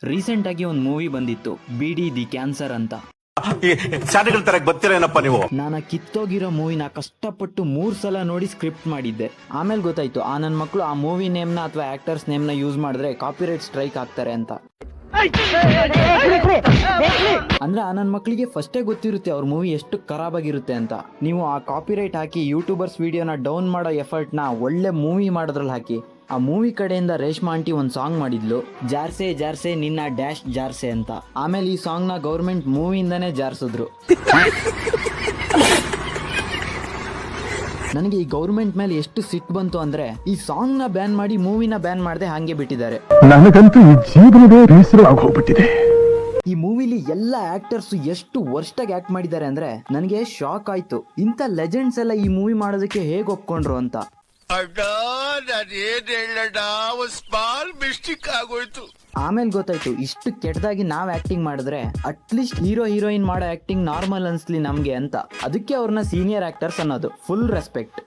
Recent ಆಗಿ ಒಂದು movie ಬಂದಿತ್ತು, ಬಿಡಿ ದಿ ಕ್ಯಾನ್ಸರ್ ಅಂತ. ಶಾಲೆಗಳ ತರ ಬರ್ತೀರೇನಪ್ಪ ನೀವು. ನಾನು ಕಿತ್ತೋಗಿರೋ ಮೂವಿನ ಕಷ್ಟಪಟ್ಟು 3 ಸಲ ನೋಡಿ ಸ್ಕ್ರಿಪ್ಟ್ ಮಾಡಿದ್ದೆ. ಆಮೇಲೆ ಗೊತ್ತಾಯ್ತು ನನ್ನ ಮಕ್ಕಳು ಆ ಮೂವಿ ನೇಮ್ನ ಅಥವಾ ಆಕ್ಟರ್ಸ್ ನೇಮ್ನ ಯೂಸ್ ಮಾಡಿದ್ರೆ ಕಾಪಿರೈಟ್ ಸ್ಟ್ರೈಕ್ ಆಗ್ತಾರೆ ಅಂತ. ಅಂದ್ರೆ ನನ್ನ ಮಕ್ಕಳಿಗೆ ಫಸ್ಟೇ ಗೊತ್ತಿರುತ್ತೆ ಅವ್ರ ಮೂವಿ ಎಷ್ಟು ಖರಾಬ್ ಆಗಿರುತ್ತೆ ಅಂತ. ನೀವು ಆ ಕಾಪಿರೈಟ್ ಹಾಕಿ ಯೂಟ್ಯೂಬರ್ಸ್ ವಿಡಿಯೋನ ಡೌನ್ ಮಾಡೋ ಎಫರ್ಟ್ನ ಒಳ್ಳೆ ಮೂವಿ ಮಾಡೋದ್ರಲ್ಲಿ ಹಾಕಿ. ಆ ಮೂವಿ ಕಡೆಯಿಂದ ರೇಷ್ಮಾ ಆಂಟಿ ಒಂದು ಸಾಂಗ್ ಮಾಡಿದ್ಲು, ಜಾರ್ಸೆ ಜಾರ್ಸೆ ನಿನ್ನ ಡ್ಯಾಶ್ ಜಾರ್ಸೆ ಅಂತ. ಆಮೇಲೆ ಈ ಸಾಂಗ್ ನ ಗೌರ್ಮೆಂಟ್ ಮೂವಿಯಿಂದಾನೇ ಜಾರ್ಸಿದ್ರು. ನನಗೆ ಈ ಗೌರ್ಮೆಂಟ್ ಮೇಲೆ ಎಷ್ಟು ಸಿಟ್ಟು ಬಂತು ಅಂದ್ರೆ, ಈ ಸಾಂಗ್ ನ ಬ್ಯಾನ್ ಮಾಡಿ ಮೂವಿನ ಬ್ಯಾನ್ ಮಾಡದೆ ಹಂಗೆ ಬಿಟ್ಟಿದ್ದಾರೆ. ನನಗಂತೂ ಈ ಜೀವನವೇ ಬೇಸರ ಆಗೋಗ್ಬಿಟ್ಟಿದೆ. ಈ ಮೂವಿಲಿ ಎಲ್ಲ ಆಕ್ಟರ್ಸ್ ಎಷ್ಟು ವರ್ಸ್ಟಾಗಿ ಆಕ್ಟ್ ಮಾಡಿದ್ದಾರೆ ಅಂದ್ರೆ ನನಗೆ ಶಾಕ್ ಆಯ್ತು. ಇಂಥ ಲೆಜೆಂಡ್ಸ್ ಎಲ್ಲ ಈ ಮೂವಿ ಮಾಡೋದಕ್ಕೆ ಹೇಗೆ ಒಪ್ಕೊಂಡ್ರು ಅಂತ. ಆಮೇಲೆ ಗೊತ್ತಾಯ್ತು ಇಷ್ಟು ಕೆಟ್ಟದಾಗಿ ನಾವ್ ಆಕ್ಟಿಂಗ್ ಮಾಡಿದ್ರೆ ಅಟ್ಲೀಸ್ಟ್ ಹೀರೋ ಹೀರೋಯಿನ್ ಮಾಡೋ ಆಕ್ಟಿಂಗ್ ನಾರ್ಮಲ್ ಅನ್ಸ್ಲಿ ನಮ್ಗೆ ಅಂತ. ಅದಕ್ಕೆ ಅವ್ರನ್ನ ಸೀನಿಯರ್ ಆಕ್ಟರ್ಸ್ ಅನ್ನೋದು. Full respect.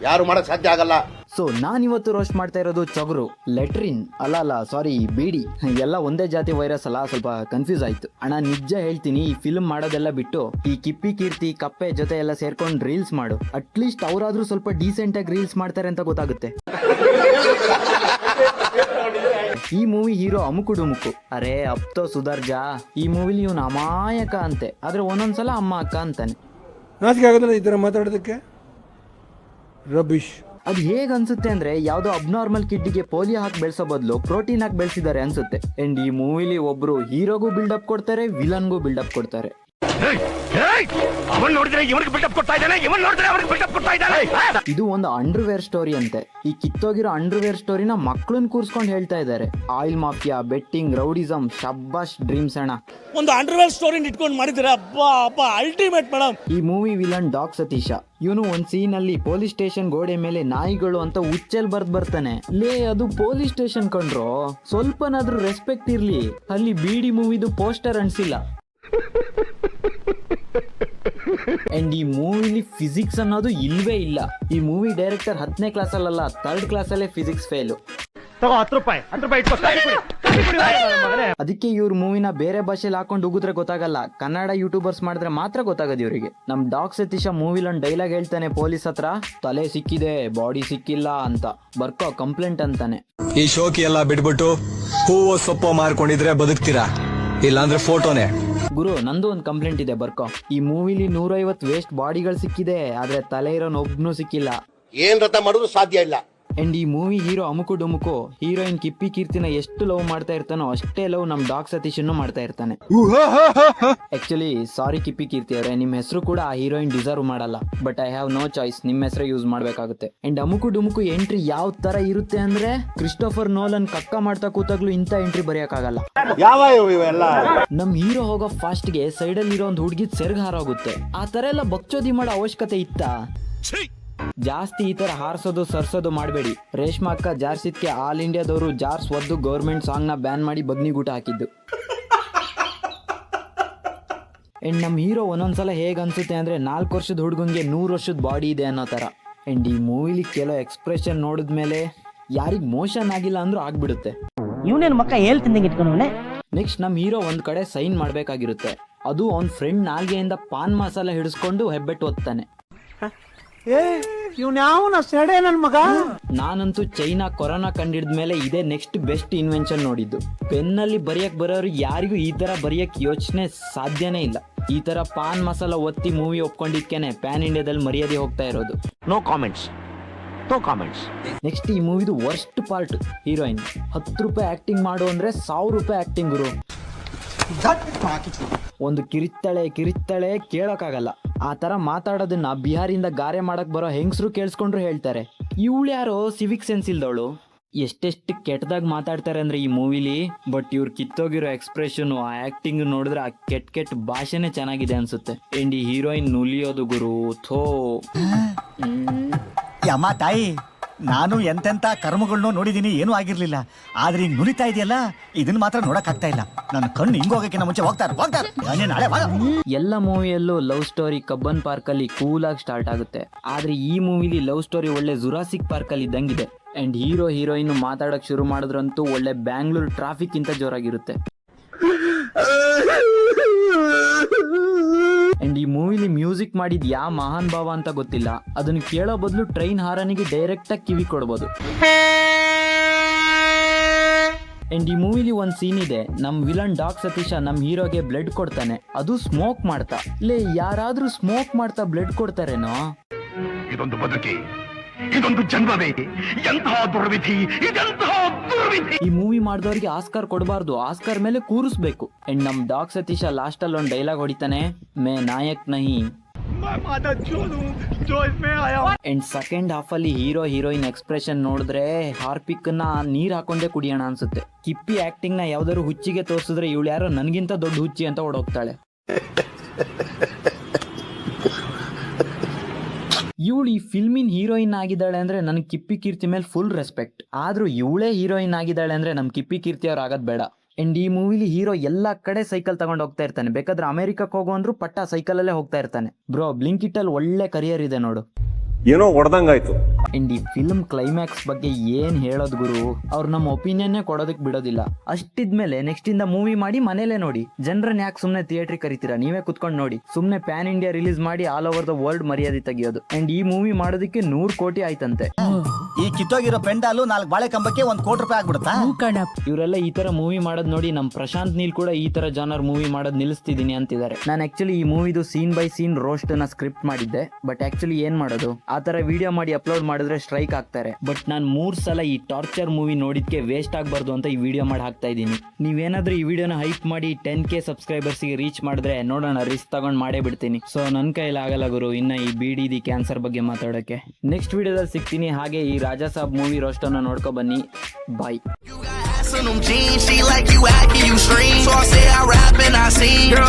ಯಾರು ಮಾಡಕ್ ಸಾಧ್ಯ ಆಗಲ್ಲ. ಸೊ ನಾನಿವತ್ತು ರೋಸ್ಟ್ ಮಾಡ್ತಾ ಇರೋದು ಚಗುರು, ಲೆಟ್ರಿನ್ ಅಲ್ಲ ಸಾರಿ ಬೀಡಿ. ಎಲ್ಲ ಒಂದೇ ಜಾತಿ ವೈರಸ್ ಅಲ್ಲ, ಸ್ವಲ್ಪ ಕನ್ಫ್ಯೂಸ್ ಆಯ್ತು ಅಣ್ಣ. ನಿಜ ಹೇಳ್ತೀನಿ, ಈ ಫಿಲ್ಮ್ ಮಾಡೋದೆಲ್ಲ ಬಿಟ್ಟು ಈ ಕಿಪ್ಪಿ ಕೀರ್ತಿ ಕಪ್ಪೆ ಜೊತೆ ಎಲ್ಲ ಸೇರ್ಕೊಂಡು ರೀಲ್ಸ್ ಮಾಡು. ಅಟ್ಲೀಸ್ಟ್ ಅವರಾದ್ರೂ ಸ್ವಲ್ಪ ಡೀಸೆಂಟ್ ಆಗಿ ರೀಲ್ಸ್ ಮಾಡ್ತಾರೆ ಅಂತ ಗೊತ್ತಾಗುತ್ತೆ. ಈ ಮೂವಿ ಹೀರೋ ಅಮುಕು ಡುಮುಕು, ಅರೆ ಅಪ್ತೋ ಸುಧಾರ್ಜಾ. ಈ ಮೂವಿಲಿ ಇವನು ಅಮಾಯಕ ಅಂತೆ, ಆದ್ರೆ ಒಂದೊಂದ್ಸಲ ಅಮ್ಮ ಅಕ್ಕ ಅಂತಾನೆ. ನಾಚಿಕೆ ಆಗೋದಿಲ್ಲ ಈ ತರ ಮಾತಾಡೋದಕ್ಕೆ. ರಬಿಶ್. ಅದು ಹೇಗ್ ಅನ್ಸುತ್ತೆ ಅಂದ್ರೆ, ಯಾವ್ದೋ ಅಬ್ನಾರ್ಮಲ್ ಕಿಡ್ಗೆ ಪೋಲಿಯೋ ಹಾಕಿ ಬೆಳೆಸೋ ಬದಲು ಪ್ರೋಟೀನ್ ಹಾಕಿ ಬೆಳೆಸಿದ್ದಾರೆ ಅನ್ಸುತ್ತೆ. ಅಂಡ್ ಈ ಮೂವಿಲಿ ಒಬ್ರು ಹೀರೋಗೂ ಬಿಲ್ಡಪ್ ಕೊಡ್ತಾರೆ, ವಿಲನ್ಗೂ ಬಿಲ್ಡಪ್ ಕೊಡ್ತಾರೆ. ಇದು ಒಂದು ಅಂಡರ್ವೇರ್ ಸ್ಟೋರಿ ಅಂತೆ. ಈ ಕಿತ್ತೋಗಿರೋ ಅಂಡರ್ವೇರ್ ಸ್ಟೋರಿನ ಮಕ್ಕಳನ್ನ ಕೂರ್ಸ್ಕೊಂಡು ಹೇಳ್ತಾ ಇದ್ದಾರೆ. ಆಯಿಲ್ ಮಾಫಿಯಾ, ಬೆಟ್ಟಿಂಗ್, ರೌಡಿಸಮ್, ಶಬ್ಬಾಷ್ ಡ್ರೀಮ್ಸ್ ಅಣ್ಣ. ಒಂದು ಅಂಡರ್ವೇರ್ ಸ್ಟೋರಿ ಇಟ್ಕೊಂಡು ಮಾಡಿದ್ರೆ ಅಲ್ಟಿಮೇಟ್ ಮೇಡಮ್. ಈ ಮೂವಿ ವಿಲನ್ ಡಾಗ್ ಸತೀಶ. ಇವನು ಒಂದ್ ಸೀನ್ ಅಲ್ಲಿ ಪೊಲೀಸ್ ಸ್ಟೇಷನ್ ಗೋಡೆ ಮೇಲೆ ನಾಯಿಗಳು ಅಂತ ಉಚ್ಚಲ್ ಬರ್ತಾನೆ. ಲೇ, ಅದು ಪೊಲೀಸ್ ಸ್ಟೇಷನ್ ಕಂಡ್ರೋ, ಸ್ವಲ್ಪನಾದ್ರೂ ರೆಸ್ಪೆಕ್ಟ್ ಇರ್ಲಿ. ಅಲ್ಲಿ ಬಿಡಿ ಮೂವಿದು ಪೋಸ್ಟರ್ ಅನ್ಸಿಲ್ಲ. ಅಂಡ್ ಈ ಮೂವಿಲಿ ಫಿಸಿಕ್ಸ್ ಅನ್ನೋದು ಇಲ್ವೇ ಇಲ್ಲ. ಈ ಮೂವಿ ಡೈರೆಕ್ಟರ್ 10ನೇ ಕ್ಲಾಸಲ್ಲ 3rd ಕ್ಲಾಸಲ್ಲೇ ಫಿಸಿಕ್ಸ್ ಫೇಲು. ಅದಕ್ಕೆ ಇವ್ರ ಮೂವಿನ ಬೇರೆ ಭಾಷೆಲಿ ಹಾಕೊಂಡು ಉಗಿದ್ರೆ ಗೊತ್ತಾಗಲ್ಲ, ಕನ್ನಡ ಯೂಟ್ಯೂಬರ್ಸ್ ಮಾಡಿದ್ರೆ ಮಾತ್ರ ಗೊತ್ತಾಗದು ಇವರಿಗೆ. ನಮ್ ಡಾಗ್ ಸತೀಶ ಮೂವಿಲಿ ಒಂದು ಡೈಲಾಗ್ ಹೇಳ್ತಾನೆ ಪೊಲೀಸ್ ಹತ್ರ, ತಲೆ ಸಿಕ್ಕಿದೆ ಬಾಡಿ ಸಿಕ್ಕಿಲ್ಲ ಅಂತ. ಬರ್ಕೋ ಕಂಪ್ಲೇಂಟ್ ಅಂತಾನೆ. ಈ ಶೋಕಿ ಎಲ್ಲ ಬಿಟ್ಬಿಟ್ಟು ಹೂವು ಸೊಪ್ಪು ಮಾರ್ಕೊಂಡಿದ್ರೆ ಬದುಕ್ತೀರಾ, ಇಲ್ಲಾಂದ್ರೆ ಫೋಟೋನೇ. ಗುರು, ನಂದು ಒಂದು ಕಂಪ್ಲೇಂಟ್ ಇದೆ, ಬರ್ಕೋ. ಈ ಮೂವಿಲಿ 150 ವೇಸ್ಟ್ ಬಾಡಿಗಳು ಸಿಕ್ಕಿದೆ, ಆದ್ರೆ ತಲೆ ಇರೋನ್ ಒಬ್ನು ಸಿಕ್ಕಿಲ್ಲ. ಏನ್ ರಥ ಮಾಡೋದು ಸಾಧ್ಯ ಇಲ್ಲ. ಅಂಡ್ ಈ ಮೂವಿ ಹೀರೋ ಅಮುಕು ಡುಮುಕು ಹೀರೋಯಿನ್ ಕಿಪ್ಪಿ ಕೀರ್ತಿನ ಎಷ್ಟು ಲವ್ ಮಾಡ್ತಾ ಇರ್ತಾನೋ ಅಷ್ಟೇ ಲವ್ ನಮ್ ಡಾಗ್ ಸತೀಶನ್ನು ಮಾಡ್ತಾ ಇರ್ತಾನೆ. ಆಕ್ಚುಲಿ ಸಾರಿ ಕಿಪ್ಪಿ ಕೀರ್ತಿ ಅವರೇ, ನಿಮ್ ಹೆಸರು ಕೂಡ ಆ ಹೀರೋಯಿನ್ ಡಿಸರ್ವ್ ಮಾಡಲ್ಲ. But I have no choice, ನಿಮ್ ಹೆಸರು ಯೂಸ್ ಮಾಡ್ಬೇಕಾಗುತ್ತೆ. ಅಂಡ್ ಅಮುಕು ಡುಮುಕು ಎಂಟ್ರಿ ಯಾವ ತರ ಇರುತ್ತೆ ಅಂದ್ರೆ, ಕ್ರಿಸ್ಟೋಫರ್ ನೋಲನ್ ಕಕ್ಕ ಮಾಡ್ತಾ ಕೂತಾಗ್ಲೂ ಇಂಥ ಎಂಟ್ರಿ ಬರೆಯಕ್ಕಾಗಲ್ಲ. ನಮ್ ಹೀರೋ ಹೋಗೋ ಫಾಸ್ಟ್ ಗೆ ಸೈಡ್ ಅಲ್ಲಿ ಇರೋ ಒಂದು ಹುಡುಗಿದ್ ಸೆರ್ಗ್ ಹಾರೋಗುತ್ತೆ. ಆ ತರ ಎಲ್ಲ ಬಕ್ಚೋದಿ ಮಾಡೋ ಅವಶ್ಯಕತೆ ಇತ್ತಾ? ಜಾಸ್ತಿ ಈ ತರ ಹಾರಿಸೋದು ಸರ್ಸೋದು ಮಾಡಬೇಡಿ. ರೇಷ್ಮಾ ಅಕ್ಕ ಜಾರ್ಸಿದ್ಕೆ ಆಲ್ ಇಂಡಿಯಾದವರು ಜಾರ್ಸ್ ಒದ್ದು ಗೌರ್ಮೆಂಟ್ ಸಾಂಗ್ ನ ಬ್ಯಾನ್ ಮಾಡಿ ಬಗ್ನಿಗೂಟ ಹಾಕಿದ್ದು. ಅಂಡ್ ನಮ್ ಹೀರೋ ಒಂದೊಂದ್ಸಲ ಹೇಗ್ ಅನ್ಸುತ್ತೆ ಅಂದ್ರೆ, 4 ವರ್ಷದ ಹುಡುಗಂಗೆ 100 ವರ್ಷದ ಬಾಡಿ ಇದೆ ಅನ್ನೋ ತರ. ಅಂಡ್ ಈ ಮೂವಿಲಿ ಕೆಲವು ಎಕ್ಸ್ಪ್ರೆಷನ್ ನೋಡಿದ್ಮೇಲೆ ಯಾರಿಗ್ ಮೋಷನ್ ಆಗಿಲ್ಲ ಅಂದ್ರೂ ಆಗ್ಬಿಡುತ್ತೆ. ಇವನೇನು ಮಕ್ಕ ಹೇಳ್ತಿದ್ದಂಗೆ ಇಟ್ಕೊಂಡವನೆ. ನೆಕ್ಸ್ಟ್ ನಮ್ ಹೀರೋ ಒಂದ್ ಕಡೆ ಸೈನ್ ಮಾಡ್ಬೇಕಾಗಿರುತ್ತೆ. ಅದು ಅವ್ನ್ ಫ್ರೆಂಡ್ ನಾಲ್ಗೆಯಿಂದ ಪಾನ್ ಮಸಾಲ ಹಿಡಿಸ್ಕೊಂಡು ಹೆಬ್ಬೆಟ್ಟು ಒತ್ತಾನೆ. ನಾನಂತೂ ಚೈನಾ ಕೊರೋನಾ ಕಂಡಿಡ್ದ್ಮೇಲೆ ಇದೇ ನೆಕ್ಸ್ಟ್ ಬೆಸ್ಟ್ ಇನ್ವೆನ್ಷನ್ ನೋಡಿದ್ದು. ಪೆನ್ನಲ್ಲಿ ಬರೆಯಕ್ ಬರೋರು ಯಾರಿಗೂ ಈ ತರ ಬರೆಯಕ್ ಯೋಚನೆ ಸಾಧ್ಯನೇ ಇಲ್ಲ. ಈ ತರ ಪಾನ್ ಮಸಾಲ ಒತ್ತಿ ಮೂವಿ ಒಪ್ಕೊಂಡಿದ್ಕೇನೆ ಪ್ಯಾನ್ ಇಂಡಿಯಾದಲ್ಲಿ ಮರ್ಯಾದೆ ಹೋಗ್ತಾ ಇರೋದು. No comments. ನೆಕ್ಸ್ಟ್ ಈ ಮೂವಿದು ವರ್ಸ್ಟ್ ಪಾರ್ಟ್, ಹೀರೋಯಿನ್ 10 ರೂಪಾಯಿ ಆಕ್ಟಿಂಗ್ ಮಾಡು ಅಂದ್ರೆ 1000 ರೂಪಾಯಿ ಆಕ್ಟಿಂಗ್ ಗುರು. ಒಂದು ಕಿರಿತ್ತಾಳೆ ಕೇಳೋಕ್ಕಾಗಲ್ಲ. ಆ ತರ ಮಾತಾಡೋದನ್ನ ಬಿಹಾರಿಂದ ಗಾರೆ ಮಾಡಕ್ ಬರೋ ಹೆಂಗಸರು ಕೇಳಿಸ್ಕೊಂಡ್ರು ಹೇಳ್ತಾರೆ, ಇವಳು ಯಾರೋ ಸಿವಿಕ್ ಸೆನ್ಸ್ ಇಲ್ದವಳು. ಎಷ್ಟೆಷ್ಟು ಕೆಟ್ಟದಾಗ ಮಾತಾಡ್ತಾರೆ ಅಂದ್ರೆ ಈ ಮೂವಿಲಿ. ಬಟ್ ಇವ್ರು ಕಿತ್ತೋಗಿರೋ ಎಕ್ಸ್ಪ್ರೆಷನ್, ಆ ಆಕ್ಟಿಂಗ್ ನೋಡಿದ್ರೆ ಆ ಕೆಟ್ಟ ಭಾಷೆನೇ ಚೆನ್ನಾಗಿದೆ ಅನ್ಸುತ್ತೆ. ಅಂಡ್ ಈ ಹೀರೋಯಿನ್ ನುಲಿಯೋದು ಗುರು, ಥೋ ಯಮ್ಮ ತಾಯಿ ನಾನು ಎಂತೆಂತ ಕರ್ಮಗಳನ್ನೂ ನೋಡಿದೀನಿ, ಏನೂ ಆಗಿರ್ಲಿಲ್ಲ. ಆದ್ರೆ ಹಿಂಗ್ ನುರಿತಾ ಇದೆಯಲ್ಲ, ಇದನ್ನ ಮಾತ್ರ ನೋಡಕ್ ಆಗ್ತಾ ಇಲ್ಲ. ನನ್ನ ಕಣ್ಣು ಹಿಂಗೋಗಕ್ಕಿಂತ ಮುಂಚೆ ಹೋಗ್ತಾರೆ ನಾಳೆ ಬಾ. ಎಲ್ಲ ಮೂವಿಯಲ್ಲೂ ಲವ್ ಸ್ಟೋರಿ ಕಬ್ಬನ್ ಪಾರ್ಕ್ ಅಲ್ಲಿ ಕೂಲ್ ಆಗಿ ಸ್ಟಾರ್ಟ್ ಆಗುತ್ತೆ. ಆದ್ರೆ ಈ ಮೂವಿಲಿ ಲವ್ ಸ್ಟೋರಿ ಒಳ್ಳೆ ಜುರಾಸಿಕ್ ಪಾರ್ಕ್ ಅಲ್ಲಿ ಇದ್ದಂಗಿದೆ. ಅಂಡ್ ಹೀರೋ ಹೀರೋಯಿನ್ ಮಾತಾಡಕ್ ಶುರು ಮಾಡಿದ್ರಂತೂ ಒಳ್ಳೆ ಬ್ಯಾಂಗ್ಳೂರ್ ಟ್ರಾಫಿಕ್ ಇಂತ ಜೋರಾಗಿರುತ್ತೆ. ಅಂಡ್ ಈ ಮೂವಿಲಿ ಮ್ಯೂಸಿಕ್ ಮಾಡಿದ್ ಯಾವ ಮಹಾನ್ ಭಾವ ಅಂತ ಗೊತ್ತಿಲ್ಲ, ಅದನ್ನ ಕೇಳೋ ಬದಲು ಟ್ರೈನ್ ಹಾರನಿಗೆ ಡೈರೆಕ್ಟ್ ಆಗಿ ಕಿವಿ ಕೊಡ್ಬೋದು. ಅಂಡ್ ಈ ಮೂವಿಲಿ ಒಂದ್ ಸೀನ್ ಇದೆ, ನಮ್ ವಿಲನ್ ಡಾಗ್ ಸತೀಶ ನಮ್ ಹೀರೋಗೆ ಬ್ಲಡ್ ಕೊಡ್ತಾನೆ, ಅದು ಸ್ಮೋಕ್ ಮಾಡ್ತಾ. ಲೇ, ಯಾರಾದ್ರೂ ಸ್ಮೋಕ್ ಮಾಡ್ತಾ ಬ್ಲಡ್ ಕೊಡ್ತಾರೇನೋ? ಇದೊಂದು ಬದುಕಿ, ಇದೊಂದು ಜನ್ಮವೇ, ಎಂತಹ ದುರ್ವಿಧಿ, ಇದೆಂತಹ ದುರ್ವಿಧಿ. ಈ ಮೂವಿ ಮಾಡಿದವ್ರಿಗೆ ಆಸ್ಕರ್ ಕೊಡಬಾರ್ದು, ಆಸ್ಕರ್ ಮೇಲೆ ಕೂರಿಸ್ಬೇಕು. ಅಂಡ್ ನಮ್ ಡಾಗ್ ಸತೀಶ ಲಾಸ್ಟ್ ಅಲ್ಲಿ ಒಂದ್ ಡೈಲಾಗ್ ಹೊಡಿತಾನೆ, ಮೇ ನಾಯಕ್ ನಹಿ. ಅಂಡ್ ಸೆಕೆಂಡ್ ಹಾಫ್ ಅಲ್ಲಿ ಹೀರೋ ಹೀರೋಯಿನ್ ಎಕ್ಸ್ಪ್ರೆಷನ್ ನೋಡಿದ್ರೆ ಹಾರ್ಪಿಕ್ ನ ನೀರ್ ಹಾಕೊಂಡೇ ಕುಡಿಯೋಣ ಅನ್ಸುತ್ತೆ. ಕಿಪ್ಪಿ ಆಕ್ಟಿಂಗ್ ನ ಯಾವ್ದಾದ್ರು ಹುಚ್ಚಿಗೆ ತೋರಿಸಿದ್ರೆ ಇವಳು ಯಾರೋ ನನ್ಗಿಂತ ದೊಡ್ಡ ಹುಚ್ಚಿ ಅಂತ ಓಡೋಗ್ತಾಳೆ. ಇವಳು ಈ ಫಿಲ್ಮಿನ್ ಹೀರೋಯಿನ್ ಆಗಿದ್ದಾಳೆ ಅಂದ್ರೆ ನನ್ ಕಿಪ್ಪಿ ಕೀರ್ತಿ ಮೇಲೆ ಫುಲ್ ರೆಸ್ಪೆಕ್ಟ್. ಆದ್ರೂ ಇವಳೇ ಹೀರೋಯಿನ್ ಆಗಿದ್ದಾಳೆ ಅಂದ್ರೆ ನಮ್ ಕಿಪ್ಪಿ ಕೀರ್ತಿ ಅವ್ರು ಆಗದ್ ಬೇಡ. ಅಂಡ್ ಈ ಮೂವಿಲಿ ಹೀರೋ ಎಲ್ಲಾ ಕಡೆ ಸೈಕಲ್ ತಗೊಂಡ್ ಹೋಗ್ತಾ ಇರ್ತಾನೆ, ಬೇಕಾದ್ರೆ ಅಮೆರಿಕಕ್ಕೆ ಹೋಗೋ ಅಂದ್ರು ಪಟ್ಟ ಸೈಕಲ್ ಅಲ್ಲೇ ಹೋಗ್ತಾ ಇರ್ತಾನೆ. ಬ್ರೋ, ಬ್ಲಿಂಕಿಟ್ ಅಲ್ಲಿ ಒಳ್ಳೆ ಕರಿಯರ್ ಇದೆ ನೋಡು. ಏನೋ ಹೊಡೆದಂಗಾಯ್ತು. ಅಂಡ್ ಈ ಫಿಲ್ಮ್ ಕ್ಲೈಮ್ಯಾಕ್ಸ್ ಬಗ್ಗೆ ಏನ್ ಹೇಳೋದ್ ಗುರು, ಅವ್ರು ನಮ್ಮ ಒಪಿನಿಯನ್ನೇ ಕೊಡೋದಕ್ ಬಿಡೋದಿಲ್ಲ. ಅಷ್ಟಿದ್ಮೇಲೆ ನೆಕ್ಸ್ಟ್ ಇಂದ ಮೂವಿ ಮಾಡಿ ಮನೇಲೆ ನೋಡಿ. ಜನರನ್ನ ಯಾಕೆ ಸುಮ್ನೆ ಥಿಯೇಟ್ರಿಗೆ ಕರಿತೀರಾ, ನೀವೇ ಕುತ್ಕೊಂಡು ನೋಡಿ. ಸುಮ್ನೆ ಪ್ಯಾನ್ ಇಂಡಿಯಾ ರಿಲೀಸ್ ಮಾಡಿ ಆಲ್ ಓವರ್ ದ ವರ್ಲ್ಡ್ ಮರ್ಯಾದೆ ತೆಗಿಯೋದು. ಅಂಡ್ ಈ ಮೂವಿ ಮಾಡೋದಕ್ಕೆ 100 ಕೋಟಿ ಆಯ್ತಂತೆ. ಈ ಕಿತ್ತೋಗಿರೋ ಪೆಂಡಾಲು 4 ಬಾಳೆ ಕಂಬಕ್ಕೆ 1 ಕೋಟಿ ರೂಪಾಯಿ ಆಗ್ಬಿಡುತ್ತಾ? ಇವರೆಲ್ಲ ಈ ತರ ಮೂವಿ ಮಾಡೋದ್ ನೋಡಿ ನಮ್ ಪ್ರಶಾಂತ್ ನೀಲ್ ಕೂಡ ಈ ತರ ಜಾನರ್ ಮೂವಿ ಮಾಡೋದ್ ನಿಲ್ಲಿಸ್ತಿದೀನಿ ಅಂತಿದ್ದಾರೆ. ನಾನು ಆಕ್ಚುಲಿ ಈ ಮೂವಿದು ಸೀನ್ ಬೈ ಸೀನ್ ರೋಸ್ಟ್ ನ ಸ್ಕ್ರಿಪ್ಟ್ ಮಾಡಿದ್ದೆ. ಬಟ್ ಆಕ್ಚುಲಿ ಏನ್ ಮಾಡೋದು, ಆ ತರ ವಿಡಿಯೋ ಮಾಡಿ ಅಪ್ಲೋಡ್ ಮಾಡಿದ್ರೆ ಸ್ಟ್ರೈಕ್ ಆಗ್ತಾರೆ. ಬಟ್ ನಾನು 3 ಸಲ ಈ ಟಾರ್ಚರ್ ಮೂವಿ ನೋಡಿದ್ಕೆ ವೇಸ್ಟ್ ಆಗ್ಬಾರ್ದು ಅಂತ ಈ ವಿಡಿಯೋ ಮಾಡಿ ಹಾಕ್ತಾ ಇದೀನಿ. ನೀವೇನಾದ್ರೂ ಈ ವಿಡಿಯೋನ ಹೈಪ್ ಮಾಡಿ 10K ಸಬ್ಸ್ಕ್ರೈಬರ್ಸ್ ಗೆ ರೀಚ್ ಮಾಡಿದ್ರೆ ನೋಡೋಣ, ರಿಸ್ಕ್ ತಗೊಂಡ್ ಮಾಡೇ ಬಿಡ್ತೀನಿ. ಸೊ ನನ್ ಕೈಲಿ ಆಗಲ್ಲ ಗುರು ಇನ್ನ ಈ BDD ಕ್ಯಾನ್ಸರ್ ಬಗ್ಗೆ ಮಾತಾಡೋಕೆ. ನೆಕ್ಸ್ಟ್ ವಿಡಿಯೋದಲ್ಲಿ ಸಿಗ್ತೀನಿ. ಹಾಗೆ ಈ ರಾಜಾ ಸಾಬ್ ಮೂವಿ ರೋಸ್ಟ್ ಅನ್ನ ನೋಡ್ಕೊ ಬನ್ನಿ. ಬಾಯ್. In them jeans, she like you acting, you stream. So I say I rap and I sing. Girl,